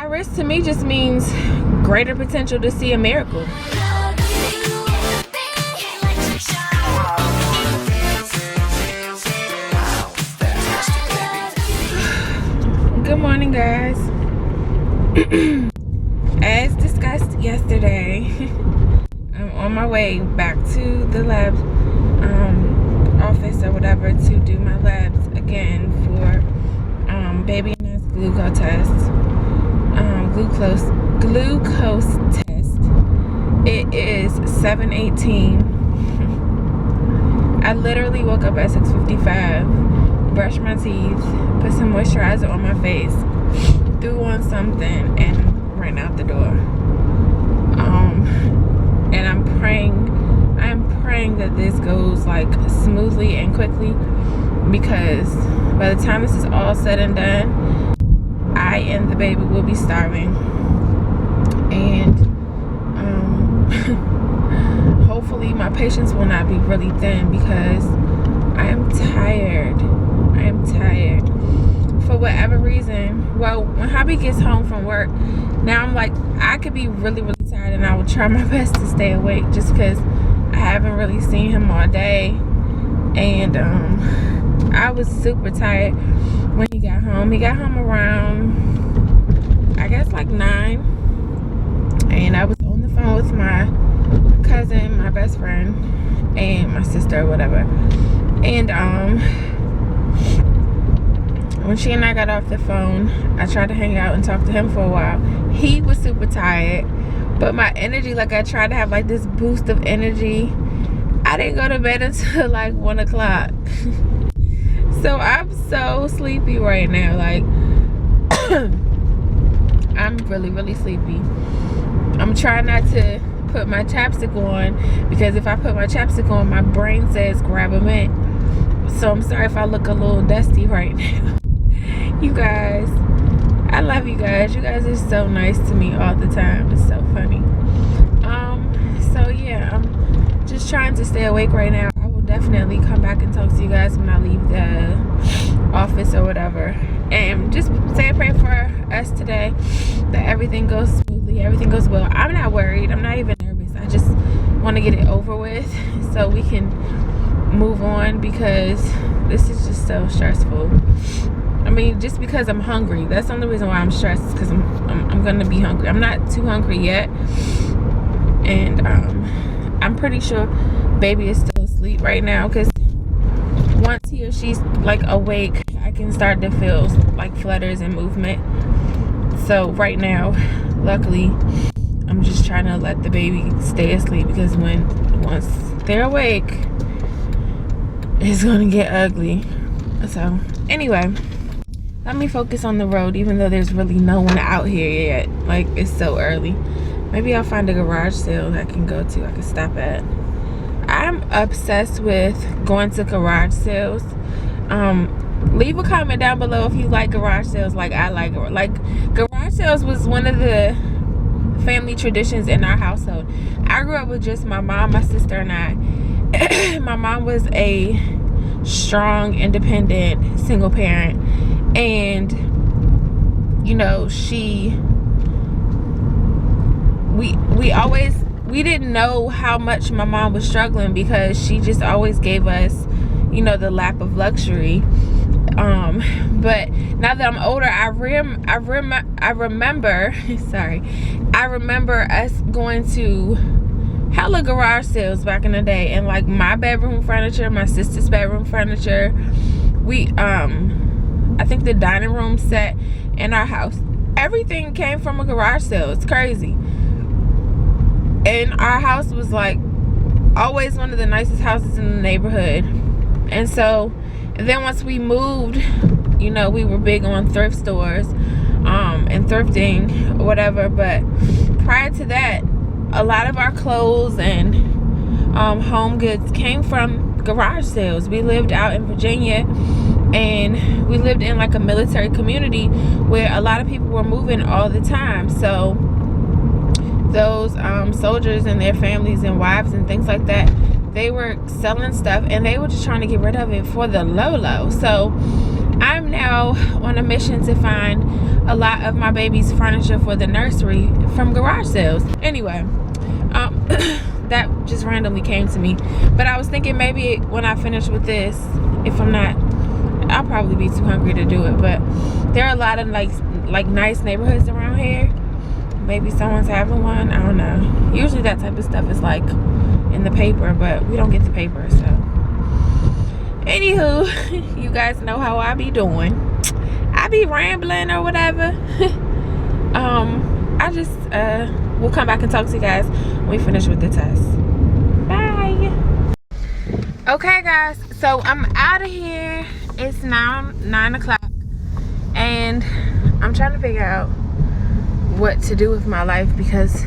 risk to me just means greater potential to see a miracle. Good morning, guys. As discussed yesterday, I'm on my way back to the lab office or whatever to do my labs again for baby and us glucose test. Glucose test. It is 7:18. I literally woke up at 6:55, brushed my teeth, put some moisturizer on my face, threw on something, and ran out the door. And I'm praying that this goes like smoothly and quickly, because by the time this is all said and done, I and the baby will be starving. And hopefully my patience will not be really thin, because I am tired. For whatever reason. Well, when hubby gets home from work, now I'm like, I could be really, really tired, and I will try my best to stay awake just because I haven't really seen him all day. And I was super tired when he got home. He got home around, I guess, like 9. And I was on the phone with my cousin, my best friend, and my sister or whatever. And when she and I got off the phone, I tried to hang out and talk to him for a while. He was super tired, but my energy, like, I tried to have like this boost of energy. I didn't go to bed until like 1 o'clock. So I'm so sleepy right now. Like, I'm really, really sleepy. I'm trying not to put my chapstick on, because if I put my chapstick on, my brain says grab a mint. So I'm sorry if I look a little dusty right now. You guys, I love you guys. You guys are so nice to me all the time. It's so funny. So yeah, I'm just trying to stay awake right now. I will definitely come back and talk to you guys when I leave the office or whatever. And just say a prayer for us today, that everything goes smoothly, everything goes well. I'm not worried. I'm not even nervous. I just want to get it over with so we can move on, because this is just so stressful. I mean, just because I'm hungry. That's the only reason why I'm stressed, because I'm gonna be hungry. I'm not too hungry yet, and I'm pretty sure baby is still asleep right now, because once he or she's like awake, I can start to feel like flutters and movement. So right now, luckily, I'm just trying to let the baby stay asleep, because once they're awake, it's gonna get ugly. So anyway, let me focus on the road, even though there's really no one out here yet. Like, it's so early. Maybe I'll find a garage sale that I can go to, I can stop at. I'm obsessed with going to garage sales. Leave a comment down below if you like garage sales like I like. Like, garage sales was one of the family traditions in our household. I grew up with just my mom, my sister, and I. My mom was a strong, independent, single parent, and you know, we didn't know how much my mom was struggling, because she just always gave us, you know, the lap of luxury. But now that I'm older, I remember sorry, I remember us going to hella garage sales back in the day, and like my bedroom furniture, my sister's bedroom furniture, we I think the dining room set in our house, everything came from a garage sale. It's crazy. And our house was like always one of the nicest houses in the neighborhood. And so, and then once we moved, you know, we were big on thrift stores and thrifting or whatever. But prior to that, a lot of our clothes and home goods came from garage sales. We lived out in Virginia, and we lived in like a military community where a lot of people were moving all the time. So those soldiers and their families and wives and things like that, they were selling stuff, and they were just trying to get rid of it for the low. So I'm now on a mission to find a lot of my baby's furniture for the nursery from garage sales. Anyway, that just randomly came to me. But I was thinking maybe when I finish with this, if I'm not, I'll probably be too hungry to do it. But there are a lot of like nice neighborhoods around here. Maybe someone's having one, I don't know. Usually that type of stuff is like in the paper, but we don't get the paper, so. Anywho, you guys know how I be doing. I be rambling or whatever. I just, we'll come back and talk to you guys when we finish with the test. Bye. Okay guys, so I'm out of here. It's now 9 o'clock and I'm trying to figure out what to do with my life because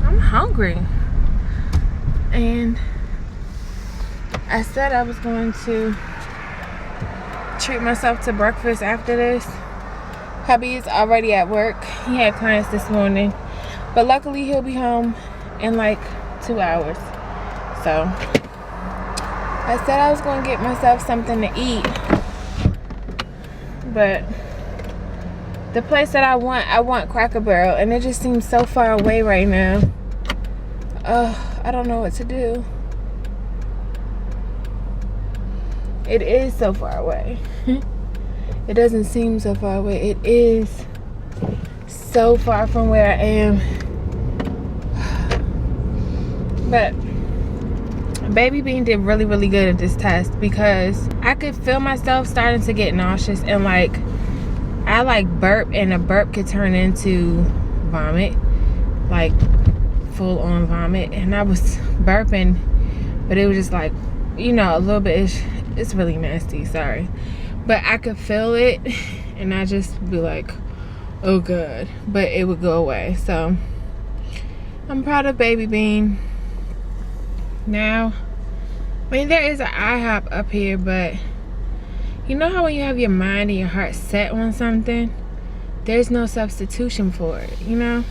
I'm hungry. And I said I was going to treat myself to breakfast after this. Hubby's already at work. He had clients this morning, but luckily he'll be home in like 2 hours. So I said I was going to get myself something to eat, but the place that I want Cracker Barrel, and it just seems so far away right now. I don't know what to do. It is so far away. It doesn't seem so far away. It is so far from where I am. But Baby Bean did really, really good at this test because I could feel myself starting to get nauseous, and like I like burp, and a burp could turn into vomit, like full on vomit. And I was burping, but it was just like, you know, a little bit. It's really nasty, sorry, but I could feel it, and I just be like, oh god, but it would go away. So I'm proud of Baby Bean. Now, I mean, there is an IHOP up here, but you know how when you have your mind and your heart set on something, there's no substitution for it, you know?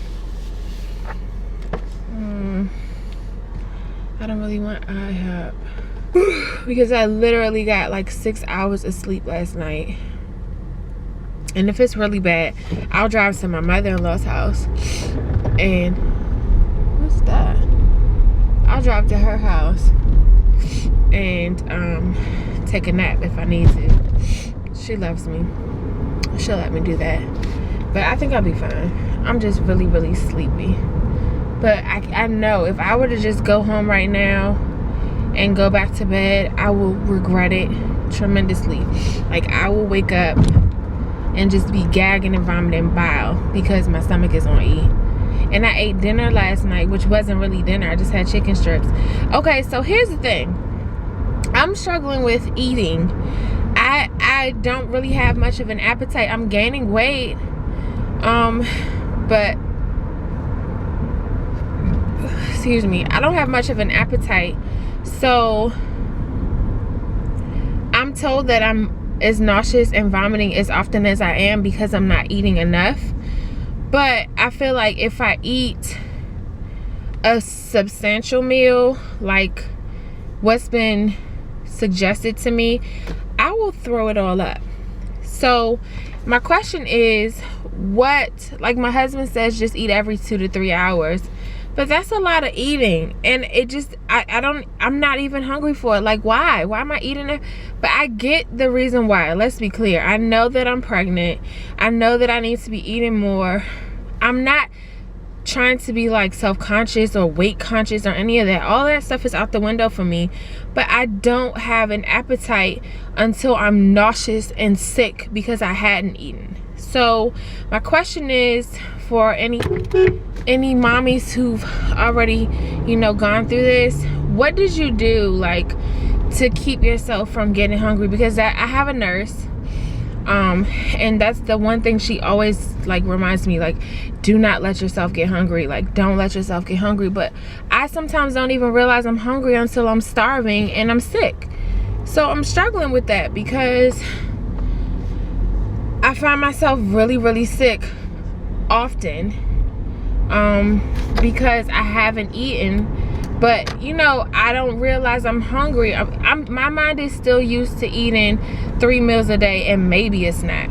I don't really want IHOP because I literally got like 6 hours of sleep last night. And if it's really bad, I'll drive to my mother-in-law's house and what's that? I'll drive to her house and take a nap if I need to. She loves me. She'll let me do that. But I think I'll be fine. I'm just really, really sleepy. But I know if I were to just go home right now and go back to bed, I will regret it tremendously. Like, I will wake up and just be gagging and vomiting bile because my stomach is on E. And I ate dinner last night, which wasn't really dinner. I just had chicken strips. Okay, so here's the thing. I'm struggling with eating. I don't really have much of an appetite. I'm gaining weight. But excuse me, I don't have much of an appetite. So I'm told that I'm as nauseous and vomiting as often as I am because I'm not eating enough. But I feel like if I eat a substantial meal, like what's been suggested to me, I will throw it all up. So my question is, what, like my husband says, just eat every 2 to 3 hours. But that's a lot of eating, and it just, I'm not even hungry for it. Like, why am I eating it? But I get the reason why. Let's be clear. I know that I'm pregnant. I know that I need to be eating more. I'm not trying to be like self-conscious or weight conscious or any of that. All that stuff is out the window for me. But I don't have an appetite until I'm nauseous and sick because I hadn't eaten. So my question is, for any mommies who've already, you know, gone through this, what did you do like to keep yourself from getting hungry? Because I have a nurse, and that's the one thing she always like reminds me, like, do not let yourself get hungry. Like, don't let yourself get hungry. But I sometimes don't even realize I'm hungry until I'm starving and I'm sick. So I'm struggling with that because I find myself really, really sick often, because I haven't eaten But you know, I don't realize I'm hungry. My mind is still used to eating 3 meals a day and maybe a snack.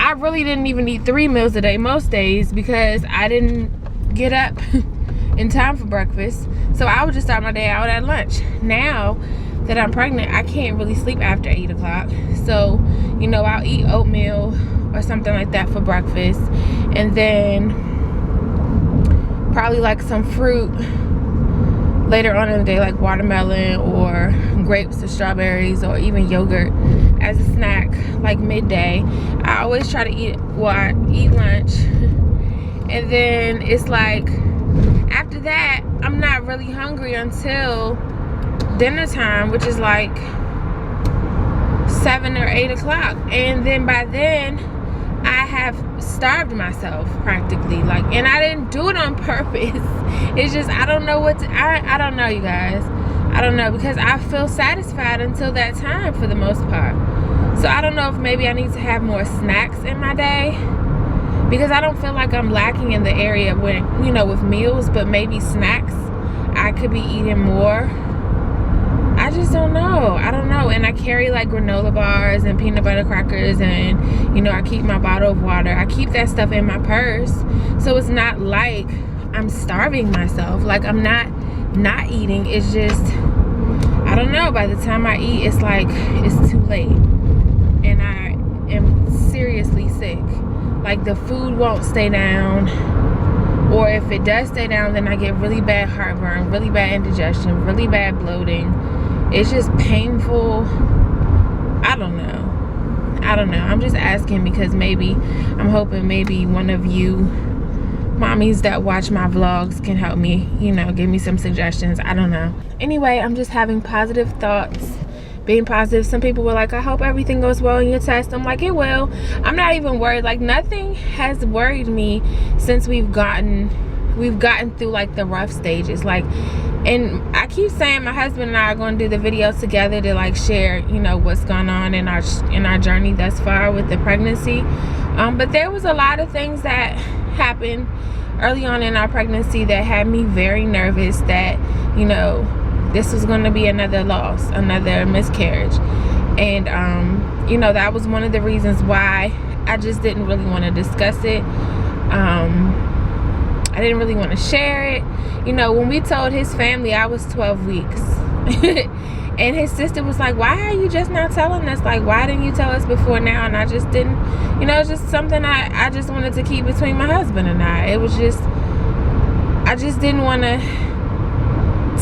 I really didn't even eat 3 meals a day most days because I didn't get up in time for breakfast. So I would just start my day out at lunch. Now that I'm pregnant, I can't really sleep after 8 o'clock. So, you know, I'll eat oatmeal or something like that for breakfast. And then probably like some fruit later on in the day, like watermelon or grapes or strawberries or even yogurt as a snack, like midday. I always try to eat lunch, and then it's like after that I'm not really hungry until dinner time, which is like 7 or 8 o'clock, and then by then I have starved myself practically, like, and I didn't do it on purpose. It's just I don't know what to, I don't know, you guys. I don't know, because I feel satisfied until that time for the most part. So I don't know if maybe I need to have more snacks in my day, because I don't feel like I'm lacking in the area when, you know, with meals, but maybe snacks I could be eating more. I just don't know. I don't know. And I carry like granola bars and peanut butter crackers, and you know, I keep my bottle of water. I keep that stuff in my purse. So it's not like I'm starving myself. Like I'm not eating. It's just, I don't know. By the time I eat, it's like it's too late. And I am seriously sick. Like the food won't stay down. Or if it does stay down, then I get really bad heartburn, really bad indigestion, really bad bloating. It's just painful. I don't know. I'm just asking because maybe, I'm hoping maybe one of you mommies that watch my vlogs can help me, you know, give me some suggestions. I don't know. Anyway, I'm just having positive thoughts, being positive. Some people were like, I hope everything goes well in your test. I'm like, it will. I'm not even worried. Like nothing has worried me since we've gotten through like the rough stages. Like, and I keep saying my husband and I are going to do the video together to like share, you know, what's going on in our journey thus far with the pregnancy. But there was a lot of things that happened early on in our pregnancy that had me very nervous that, you know, this was going to be another loss, another miscarriage. And you know, that was one of the reasons why I just didn't really want to discuss it. I didn't really want to share it. You know, when we told his family I was 12 weeks and his sister was like, why are you just not telling us? Like, why didn't you tell us before now? And I just didn't, you know, it's just something I just wanted to keep between my husband and I. It was just, I just didn't want to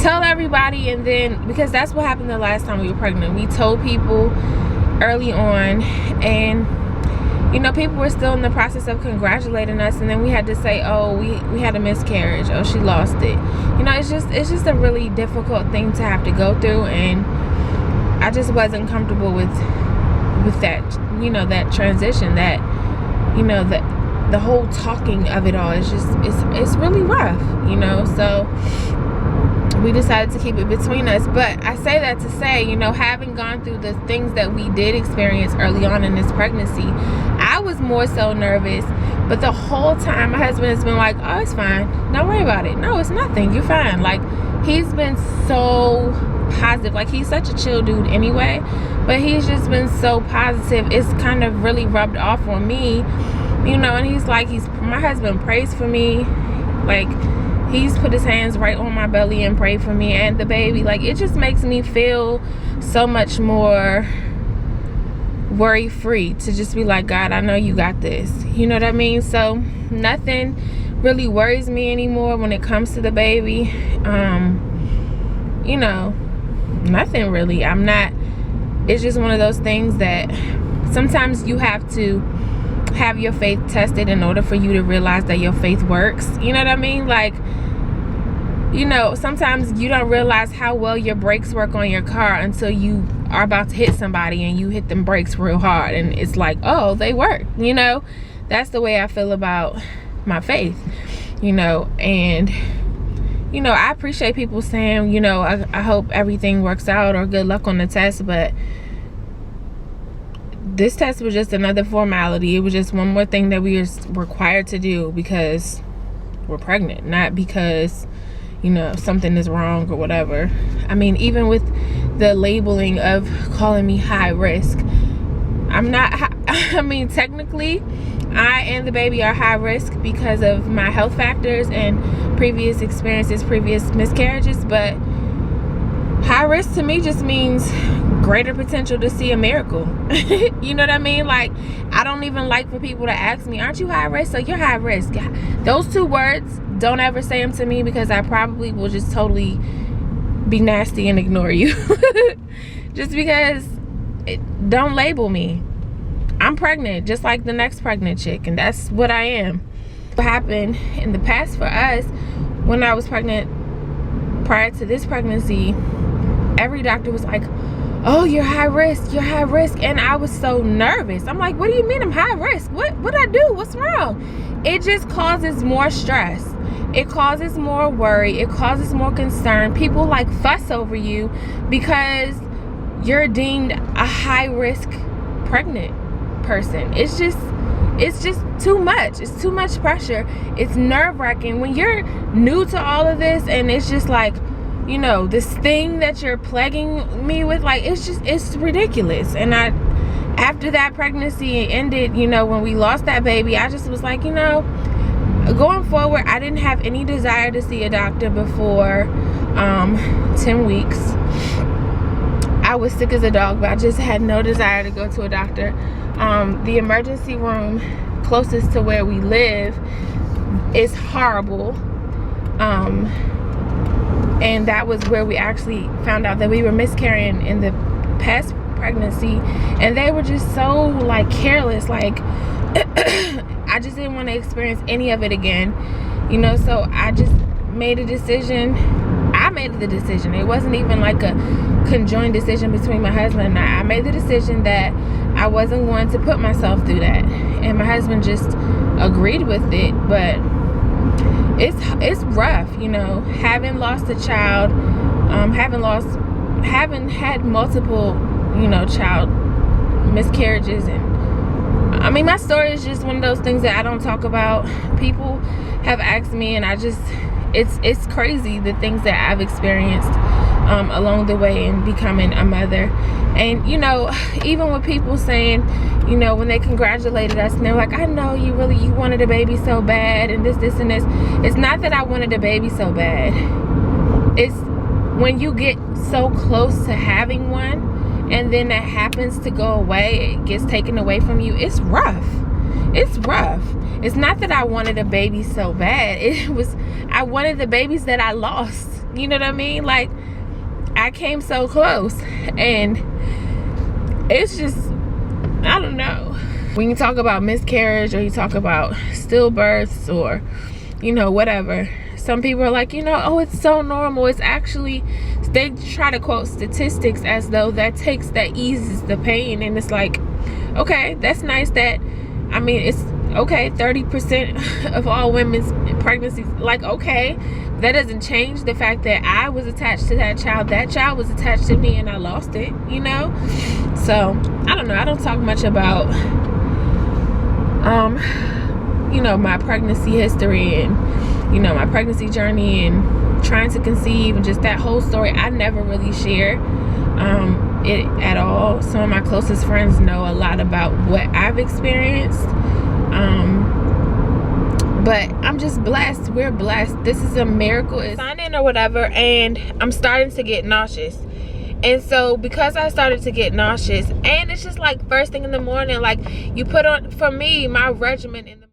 tell everybody. And then, because that's what happened the last time we were pregnant. We told people early on, and you know, people were still in the process of congratulating us, and then we had to say, oh, we had a miscarriage, oh, she lost it. You know, it's just a really difficult thing to have to go through, and I just wasn't comfortable with that, you know, that transition, that, you know, the whole talking of it all is just, it's really rough, you know. So we decided to keep it between us. But I say that to say, you know, having gone through the things that we did experience early on in this pregnancy, I was more so nervous. But the whole time my husband has been like, oh, it's fine, don't worry about it, no, it's nothing, you're fine. Like, he's been so positive. Like, he's such a chill dude anyway, but he's just been so positive. It's kind of really rubbed off on me, you know. And he's like, my husband prays for me. Like, he's put his hands right on my belly and prayed for me and the baby. Like, it just makes me feel so much more worry-free to just be like, God, I know you got this. You know what I mean? So nothing really worries me anymore when it comes to the baby. You know, nothing really. It's just one of those things that sometimes you have to have your faith tested in order for you to realize that your faith works. You know what I mean? Like, you know, sometimes you don't realize how well your brakes work on your car until you are about to hit somebody and you hit them brakes real hard, and it's like, oh, they work. You know, that's the way I feel about my faith, you know. And you know, I appreciate people saying, you know, I hope everything works out or good luck on the test, but this test was just another formality. It was just one more thing that we are required to do because we're pregnant, not because, you know, something is wrong or whatever. I mean, even with the labeling of calling me high risk, I'm not. I mean, technically I and the baby are high risk because of my health factors and previous experiences, previous miscarriages, but high risk to me just means greater potential to see a miracle. You know what I mean? Like, I don't even like for people to ask me, aren't you high risk? So you're high risk. Those two words, don't ever say them to me, because I probably will just totally be nasty and ignore you. Just because, don't label me. I'm pregnant just like the next pregnant chick, and that's what I am. What happened in the past for us, when I was pregnant prior to this pregnancy, every doctor was like, oh, you're high risk, you're high risk. And I was so nervous. I'm like, what do you mean I'm high risk? What'd I do? What's wrong? It just causes more stress. It causes more worry. It causes more concern. People like fuss over you because you're deemed a high risk pregnant person. It's just too much. It's too much pressure. It's nerve-wracking when you're new to all of this, and it's just like, you know, this thing that you're plaguing me with, like, it's ridiculous. And after that pregnancy ended, you know, when we lost that baby, I just was like, you know, going forward, I didn't have any desire to see a doctor before 10 weeks. I was sick as a dog, but I just had no desire to go to a doctor. The emergency room closest to where we live is horrible. And that was where we actually found out that we were miscarrying in the past pregnancy, and they were just so like careless. Like I just didn't want to experience any of it again, you know. So I just made a decision. I made the decision. It wasn't even like a conjoined decision between my husband and I. I made the decision that I wasn't going to put myself through that, and my husband just agreed with it. But it's rough, you know, having lost a child, having had multiple, you know, child miscarriages. And I mean, my story is just one of those things that I don't talk about. People have asked me, and I just, it's crazy the things that I've experienced along the way in becoming a mother. And you know, even with people saying, you know, when they congratulated us and they're like, I know you wanted a baby so bad, and this and this. It's not that I wanted a baby so bad. It's when you get so close to having one and then that happens to go away, it gets taken away from you. It's rough. It's rough. It's not that I wanted a baby so bad. It was, I wanted the babies that I lost. You know what I mean? Like, I came so close, and it's just, I don't know. When you talk about miscarriage, or you talk about stillbirths, or, you know, whatever, some people are like, you know, oh, it's so normal. It's actually, they try to quote statistics as though that eases the pain. And it's like, okay, that's nice that, I mean, it's okay, 30% of all women's pregnancies, like, okay, that doesn't change the fact that I was attached to that child was attached to me, and I lost it, you know. So I don't know, I don't talk much about you know, my pregnancy history, and you know, my pregnancy journey, and trying to conceive, and just that whole story. I never really share it at all. Some of my closest friends know a lot about what I've experienced, but I'm just blessed. We're blessed. This is a miracle. It's sign-in or whatever, and I'm starting to get nauseous. And so because I started to get nauseous, and it's just like first thing in the morning, like you put on, for me, my regimen in the